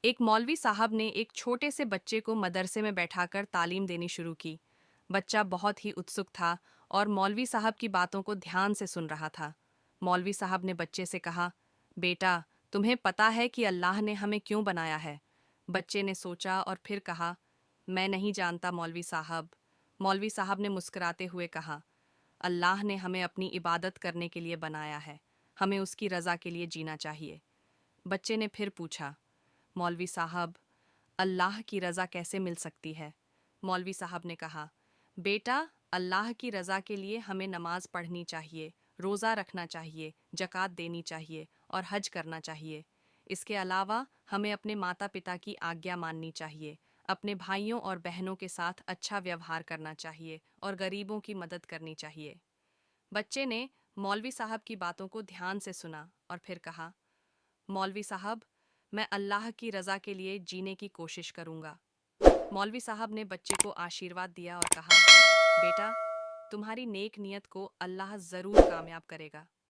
एक मौलवी साहब ने एक छोटे से बच्चे को मदरसे में बैठाकर तालीम देनी शुरू की। बच्चा बहुत ही उत्सुक था और मौलवी साहब की बातों को ध्यान से सुन रहा था। मौलवी साहब ने बच्चे से कहा, बेटा, तुम्हें पता है कि अल्लाह ने हमें क्यों बनाया है? बच्चे ने सोचा और फिर कहा, मैं नहीं जानता मौलवी साहब। मौलवी साहब ने मुस्कुराते हुए कहा, अल्लाह ने हमें अपनी इबादत करने के लिए बनाया है। हमें उसकी रज़ा के लिए जीना चाहिए। बच्चे ने फिर पूछा, मौलवी साहब, अल्लाह की रज़ा कैसे मिल सकती है? मौलवी साहब ने कहा, बेटा, अल्लाह की रज़ा के लिए हमें नमाज पढ़नी चाहिए, रोज़ा रखना चाहिए, ज़कात देनी चाहिए और हज करना चाहिए। इसके अलावा हमें अपने माता पिता की आज्ञा माननी चाहिए, अपने भाइयों और बहनों के साथ अच्छा व्यवहार करना चाहिए और गरीबों की मदद करनी चाहिए। बच्चे ने मौलवी साहब की बातों को ध्यान से सुना और फिर कहा, मौलवी साहब, मैं अल्लाह की रज़ा के लिए जीने की कोशिश करूंगा। मौलवी साहब ने बच्चे को आशीर्वाद दिया और कहा, बेटा, तुम्हारी नेक नियत को अल्लाह ज़रूर कामयाब करेगा।